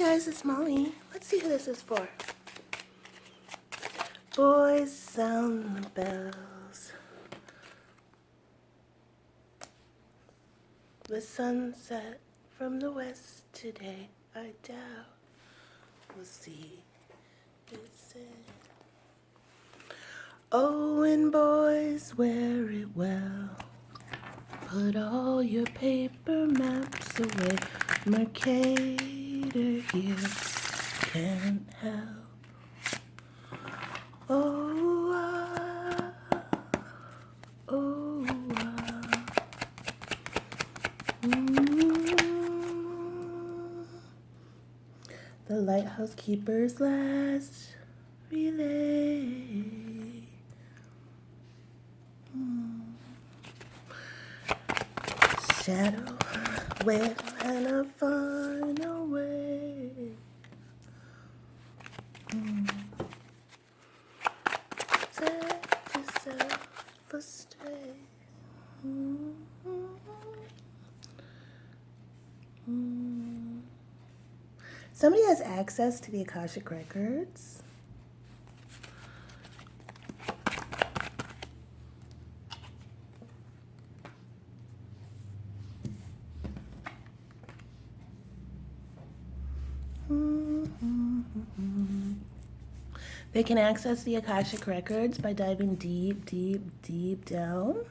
guys, it's Molly. Let's see who this is for. Boys, sound the bells. The sunset from the west today, I doubt we'll see it. Oh, and boys, wear it well. Put all your paper maps away. Mercator here can't help. Oh, oh, The lighthouse keeper's last relay. Shadow, where and I find a way. Set yourself astray. Somebody has access to the Akashic Records. They can access the Akashic Records by diving deep, deep, deep down.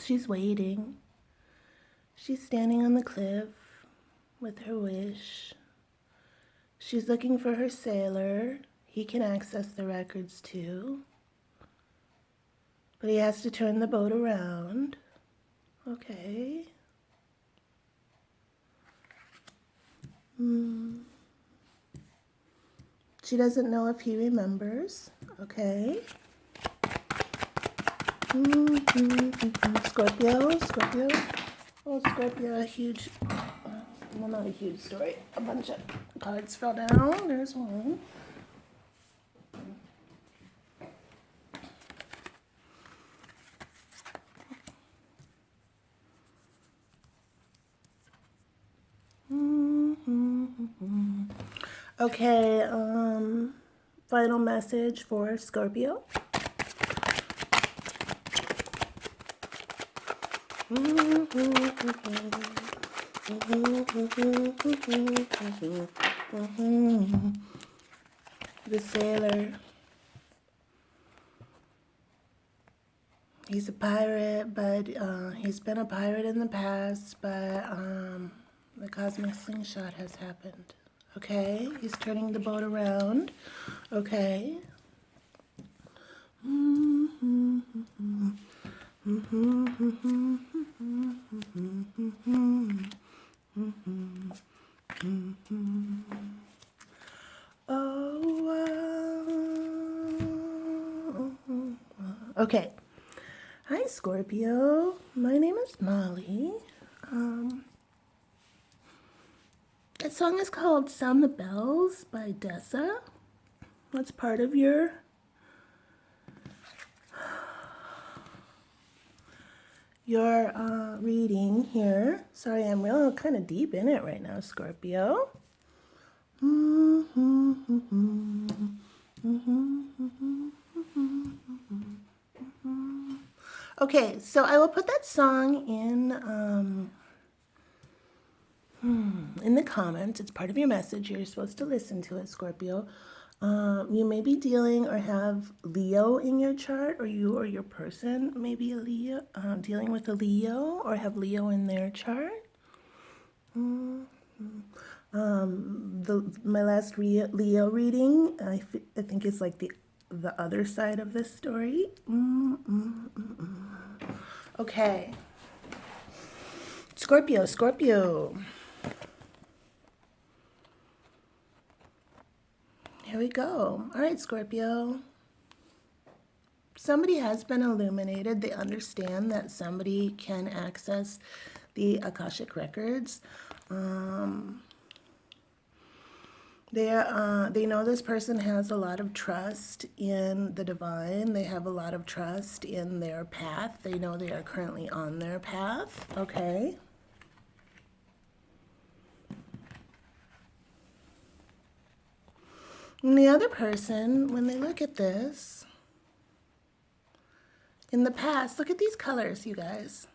She's waiting. She's standing on the cliff with her wish. She's looking for her sailor. He can access the records too. But he has to turn the boat around. Okay. She doesn't know if he remembers. Okay. Scorpio. Oh, Scorpio, a huge, well, not a huge story. A bunch of cards fell down. There's one. Okay, final message for Scorpio. The sailor. He's a pirate, but he's been a pirate in the past, but the cosmic slingshot has happened. Okay, he's turning the boat around. Okay. Okay. Hi, Scorpio. My name is Molly. That song is called Sound the Bells by Dessa. That's part of your reading here. Sorry, I'm real kind of deep in it right now, Scorpio. Okay, so I will put that song in the comments. It's part of your message. You're supposed to listen to it, Scorpio. You may be dealing or have Leo in your chart, or you or your person may be a Leo, dealing with a Leo or have Leo in their chart. My last Leo reading, I think it's like the other side of this story. Okay. Scorpio. Here we go. All right, Scorpio. Somebody has been illuminated. They understand that somebody can access the Akashic records. They know this person has a lot of trust in the divine. They have a lot of trust in their path. They know they are currently on their path. Okay. And the other person, when they look at this, in the past, look at these colors, you guys.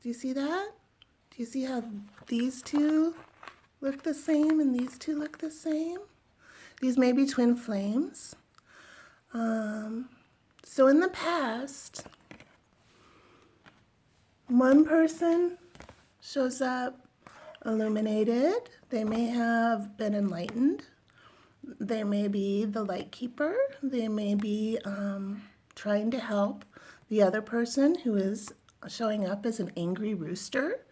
Do you see that? Do you see how these two look the same and these two look the same? These may be twin flames. So in the past, one person shows up illuminated. They may have been enlightened. They may be the light keeper. They may be trying to help the other person who is showing up as an angry rooster.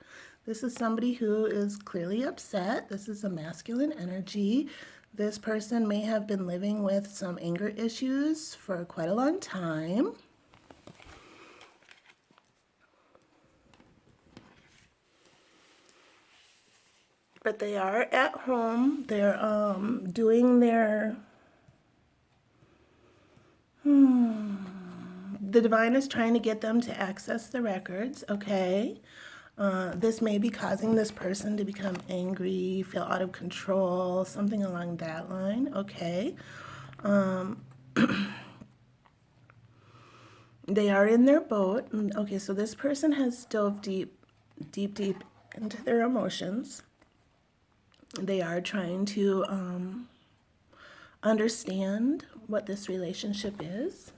This is somebody who is clearly upset. This is a masculine energy. This person may have been living with some anger issues for quite a long time. But they are at home. They're doing their... The divine is trying to get them to access the records, okay? This may be causing this person to become angry, feel out of control, something along that line, okay? They are in their boat. Okay, so this person has dove deep into their emotions. They are trying to understand what this relationship is.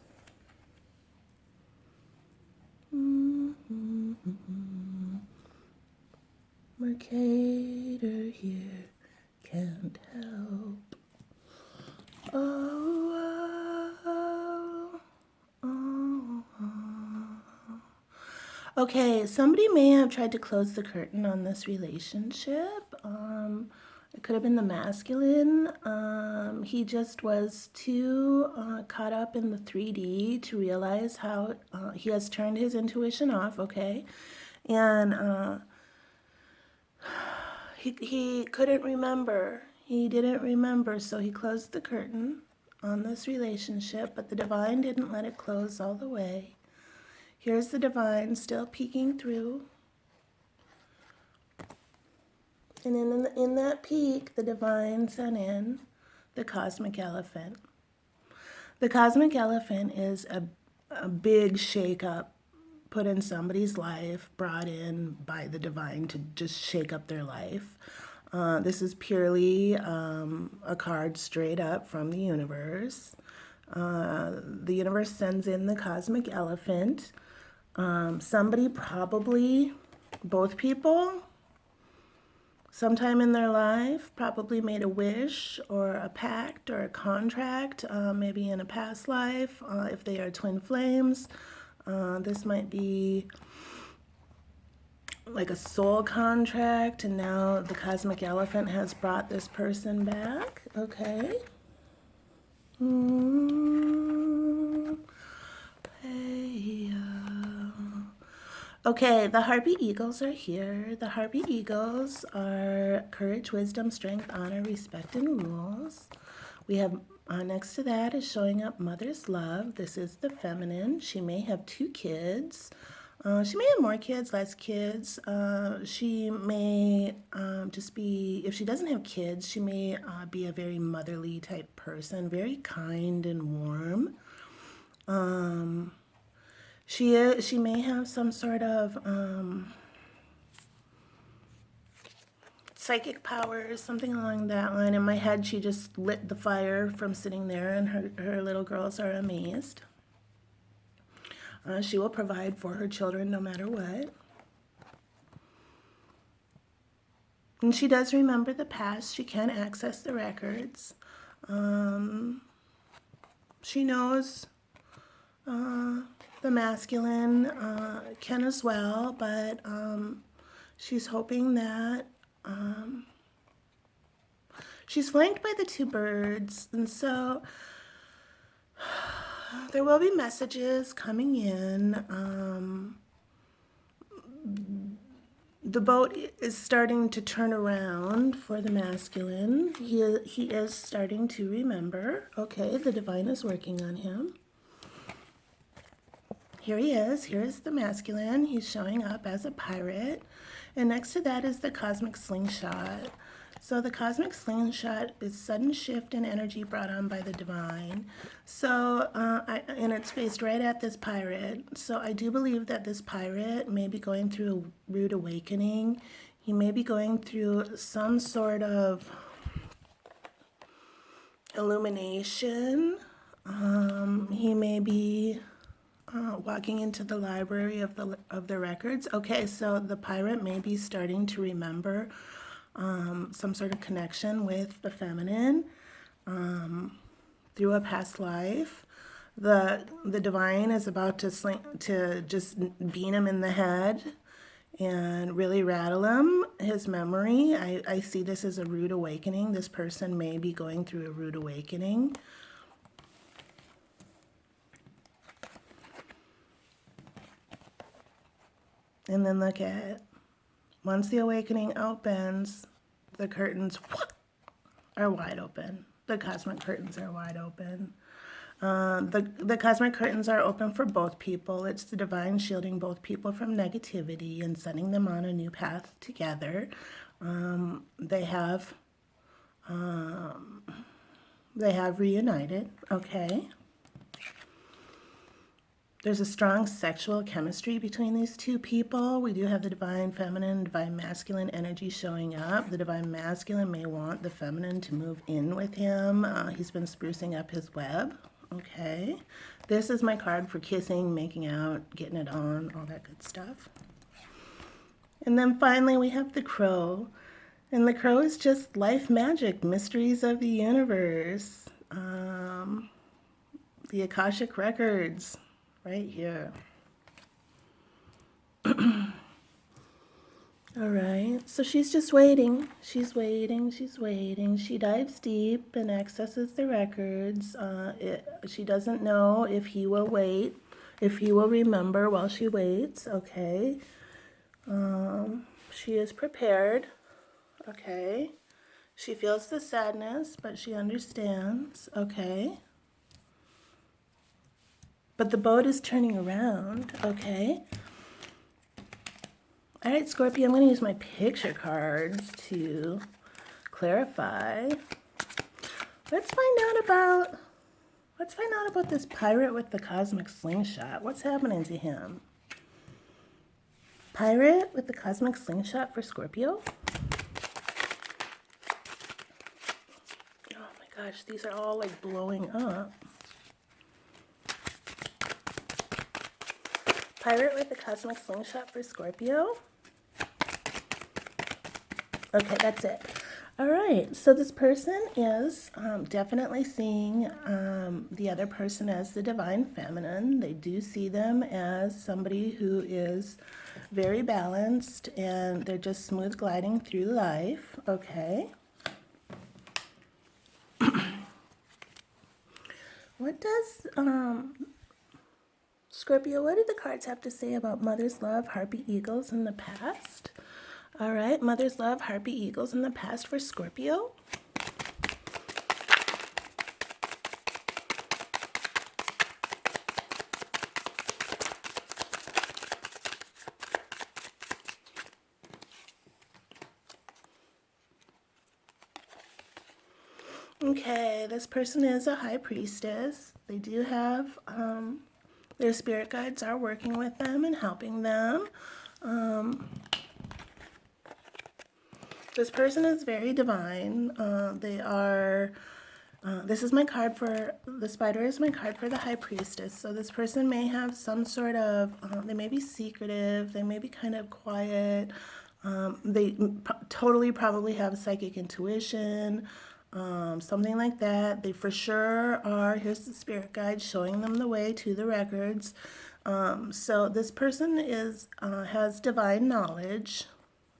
Mercator here can't help. Okay, somebody may have tried to close the curtain on this relationship. It could have been the masculine. He just was too caught up in the 3D to realize how he has turned his intuition off, okay? And he couldn't remember. He didn't remember, so he closed the curtain on this relationship, but the divine didn't let it close all the way. Here's the divine still peeking through. And in that peek, the divine sent in the cosmic elephant. The cosmic elephant is a big shake-up put in somebody's life, brought in by the divine to just shake up their life. This is purely a card straight up from the universe. The universe sends in the cosmic elephant. Somebody, probably both people, sometime in their life, probably made a wish or a pact or a contract, maybe in a past life, if they are twin flames. This might be like a soul contract, and now the cosmic elephant has brought this person back. Okay. Okay, the Harpy Eagles are here. The Harpy Eagles are courage, wisdom, strength, honor, respect, and rules. We have next to that is showing up mother's love. This is the feminine. She may have 2 kids. She may have more kids, less kids. She may just be, if she doesn't have kids, she may be a very motherly type person, very kind and warm. She may have some sort of psychic powers, something along that line. In my head, she just lit the fire from sitting there, and her little girls are amazed. She will provide for her children no matter what. And she does remember the past. She can access the records. She knows the masculine can as well, but she's hoping that She's flanked by the two birds, and so there will be messages coming in. The boat is starting to turn around for the masculine. He is starting to remember. Okay, the divine is working on him. Here he is. Here is the masculine. He's showing up as a pirate. And next to that is the cosmic slingshot. So the cosmic slingshot is sudden shift in energy brought on by the divine. So, and it's faced right at this pirate. So I do believe that this pirate may be going through a rude awakening. He may be going through some sort of illumination. He may be walking into the library of the records. Okay, so the pirate may be starting to remember some sort of connection with the feminine through a past life. The divine is about to just beat him in the head and really rattle him, his memory. I see this as a rude awakening. This person may be going through a rude awakening. And then look at, once the awakening opens, the curtains are wide open. The cosmic curtains are wide open. The cosmic curtains are open for both people. It's the divine shielding both people from negativity and sending them on a new path together. They have reunited, okay? There's a strong sexual chemistry between these two people. We do have the divine feminine, divine masculine energy showing up. The divine masculine may want the feminine to move in with him. He's been sprucing up his web. Okay. This is my card for kissing, making out, getting it on, all that good stuff. And then finally we have the crow. And the crow is just life magic, mysteries of the universe. The Akashic records. Right here. All right, so she's just waiting. She's waiting. She dives deep and accesses the records. She doesn't know if he will wait, if he will remember while she waits. Okay. She is prepared. Okay. She feels the sadness, but she understands. Okay. But the boat is turning around, okay? All right, Scorpio, I'm going to use my picture cards to clarify. Let's find out about this pirate with the cosmic slingshot. What's happening to him? Pirate with the cosmic slingshot for Scorpio? Oh my gosh, these are all like blowing up. Pirate with the cosmic slingshot for Scorpio. Okay, that's it. All right, so this person is definitely seeing the other person as the divine feminine. They do see them as somebody who is very balanced and they're just smooth gliding through life. Okay. What does Scorpio, what do the cards have to say about mother's love, harpy eagles in the past? All right, mother's love, harpy eagles in the past for Scorpio. Okay, this person is a high priestess. They do have, their spirit guides are working with them and helping them. This person is very divine. They are, this is my card for, the spider is my card for the high priestess. So this person may have some sort of, they may be secretive, they may be kind of quiet. They totally probably have psychic intuition. Something like that. They for sure are, here's the spirit guide showing them the way to the records. So this person has divine knowledge.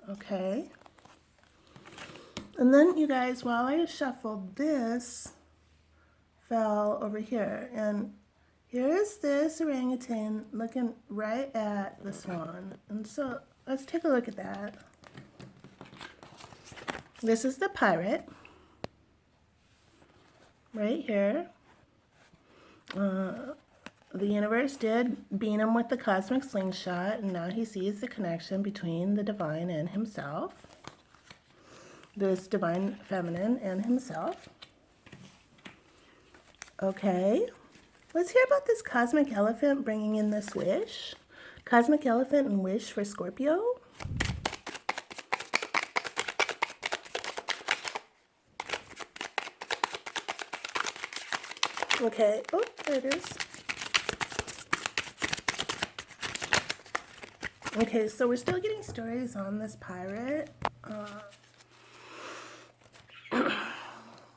Okay. And then, you guys, while I shuffled, this fell over here. And here's this orangutan looking right at the swan. And so let's take a look at that. This is the pirate right here. The universe did beat him with the cosmic slingshot, and now he sees the connection between the divine and himself. This divine feminine and himself. Okay, let's hear about this cosmic elephant bringing in this wish. Cosmic elephant and wish for Scorpio. Okay, oh, there it is. Okay, so we're still getting stories on this pirate.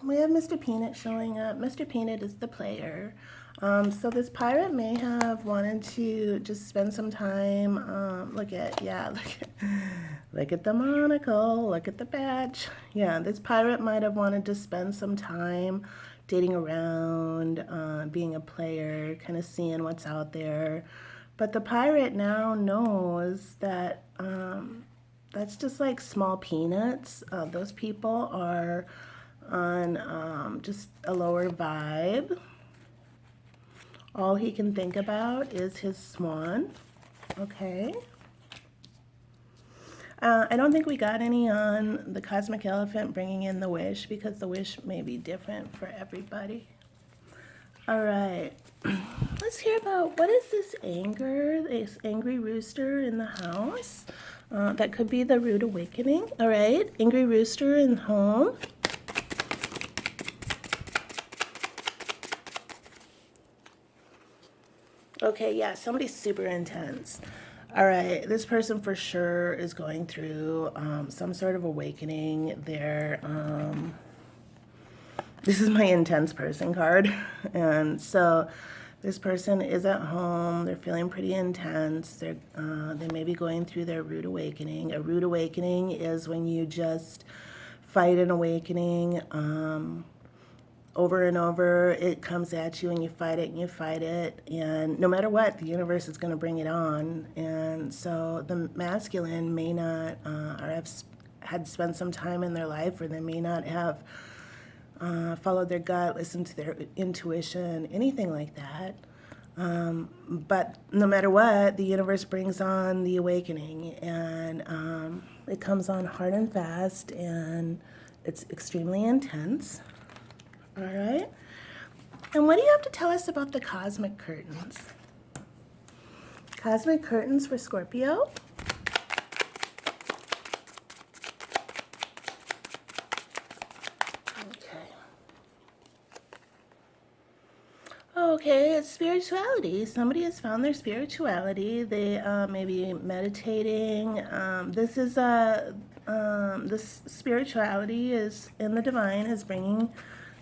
We have Mr. Peanut showing up. Mr. Peanut is the player. So this pirate may have wanted to just spend some time, look at the monocle, look at the badge. Yeah, this pirate might have wanted to spend some time dating around, being a player, kind of seeing what's out there. But the pirate now knows that that's just like small peanuts. Those people are on just a lower vibe. All he can think about is his swan. Okay. I don't think we got any on the cosmic elephant bringing in the wish, because the wish may be different for everybody. All right. Let's hear about, what is this angry rooster in the house? That could be the rude awakening. All right. Angry rooster in home. Okay, yeah, somebody's super intense. All right, this person for sure is going through some sort of awakening. This is my intense person card. And so this person is at home. They're feeling pretty intense. They may be going through their rude awakening. A rude awakening is when you just fight an awakening over and over. It comes at you and you fight it and you fight it, and no matter what, the universe is going to bring it on. And so the masculine may not or have had spent some time in their life, or they may not have followed their gut, listened to their intuition, anything like that. But no matter what, the universe brings on the awakening, and it comes on hard and fast, and it's extremely intense. All right. And what do you have to tell us about the cosmic curtains? Cosmic curtains for Scorpio. Okay, it's spirituality. Somebody has found their spirituality. They may be meditating. This spirituality is in the divine, is bringing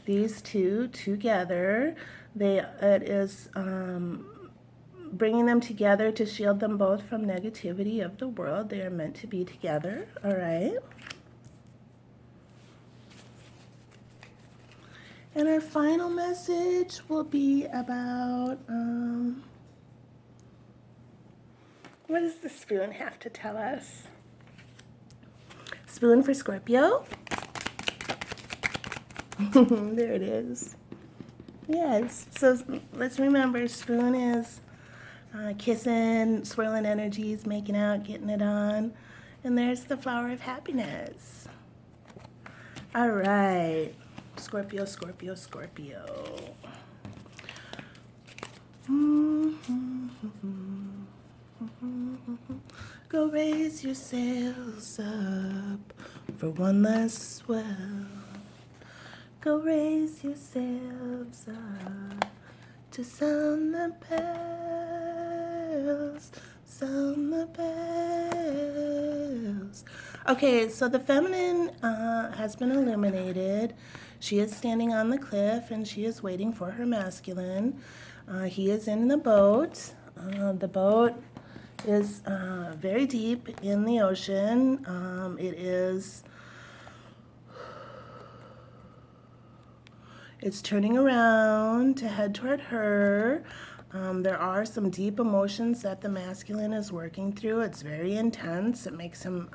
these two together. It is bringing them together to shield them both from negativity of the world. They are meant to be together. All right. And our final message will be about, what does the spoon have to tell us? Spoon for Scorpio. There it is. Yes, so let's remember, spoon is kissing, swirling energies, making out, getting it on. And there's the flower of happiness. All right. Scorpio, Scorpio, Scorpio. Go raise your sails up for one last swell. Go raise your sails up to sound the bells, sound the bells. Okay, so the feminine has been illuminated. She is standing on the cliff, and she is waiting for her masculine. He is in the boat. The boat is very deep in the ocean. It is It's turning around to head toward her. There are some deep emotions that the masculine is working through. It's very intense. It makes him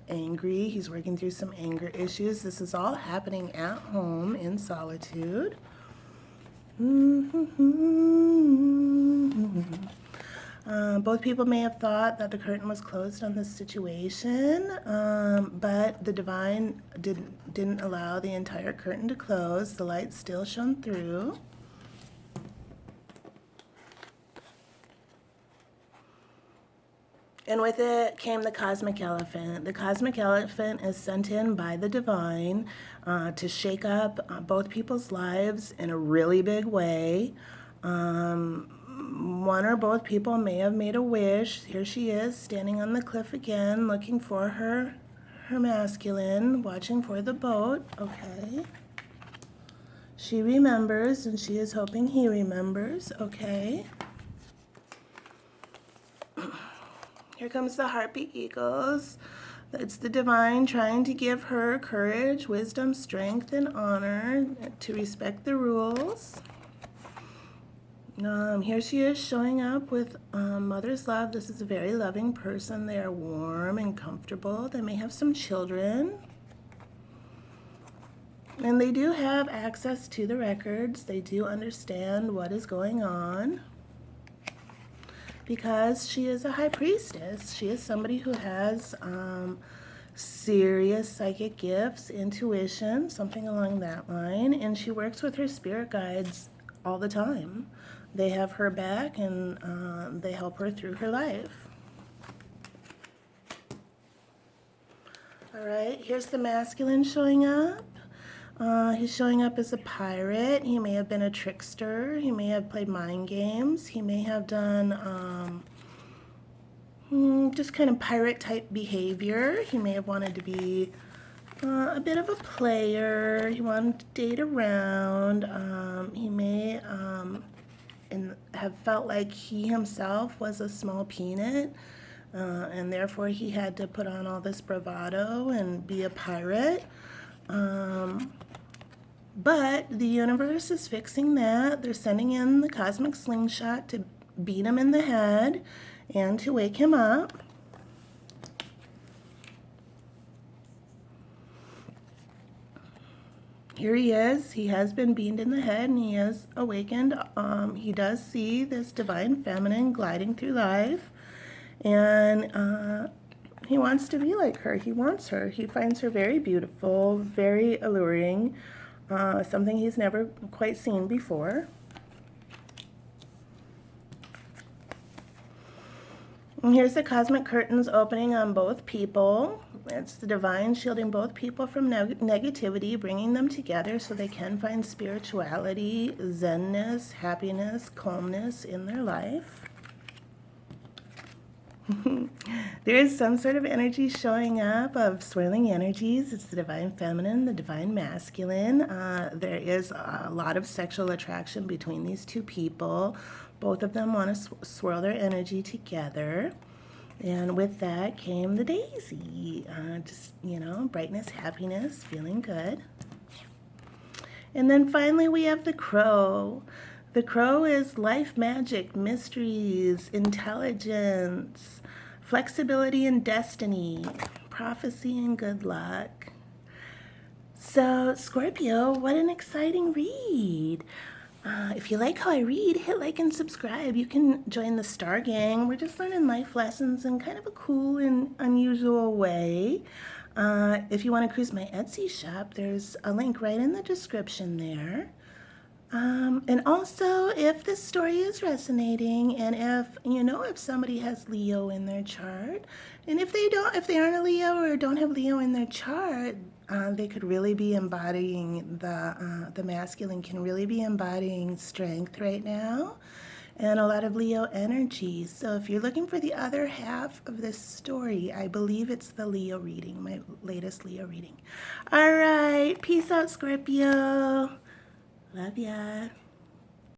angry. He's working through some anger issues. This is all happening at home in solitude. Both people may have thought that the curtain was closed on this situation, but the divine didn't allow the entire curtain to close. The light still shone through. And with it came the cosmic elephant. The cosmic elephant is sent in by the divine to shake up both people's lives in a really big way. One or both people may have made a wish. Here she is, standing on the cliff again, looking for her masculine, watching for the boat. Okay. She remembers, and she is hoping he remembers. Okay. Here comes the harpy eagles. It's the divine trying to give her courage, wisdom, strength, and honor to respect the rules. Here she is showing up with mother's love. This is a very loving person. They are warm and comfortable. They may have some children. And they do have access to the records. They do understand what is going on. Because she is a high priestess. She is somebody who has serious psychic gifts, intuition, something along that line. And she works with her spirit guides all the time. They have her back, and they help her through her life. All right, here's the masculine showing up. He's showing up as a pirate. He may have been a trickster. He may have played mind games. He may have done just kind of pirate type behavior. He may have wanted to be a bit of a player. He wanted to date around. He may have felt like he himself was a small peanut, and therefore he had to put on all this bravado and be a pirate. But the universe is fixing that. They're sending in the cosmic slingshot to beat him in the head and to wake him up. Here he is. He has been beamed in the head and he is awakened. He does see this divine feminine gliding through life, and he wants to be like her. He wants her. He finds her very beautiful, very alluring, something he's never quite seen before. And here's the cosmic curtains opening on both people. It's the divine shielding both people from negativity, bringing them together so they can find spirituality, zenness, happiness, calmness in their life. There is some sort of energy showing up of swirling energies. It's the divine feminine, the divine masculine. There is a lot of sexual attraction between these two people. Both of them want to swirl their energy together. And with that came the daisy. Just, brightness, happiness, feeling good. And then finally we have the crow. The crow is life magic, mysteries, intelligence, flexibility and destiny, prophecy and good luck. So, Scorpio, what an exciting read. If you like how I read, hit like and subscribe. You can join the Star Gang. We're just learning life lessons in kind of a cool and unusual way. If you want to cruise my Etsy shop, there's a link right in the description there. And also, if this story is resonating, and if somebody has Leo in their chart, and if they aren't a Leo or don't have Leo in their chart, they could really be embodying the masculine can really be embodying strength right now, and a lot of Leo energy. So if you're looking for the other half of this story, I believe it's the Leo reading, my latest Leo reading. All right, peace out, Scorpio. Love ya.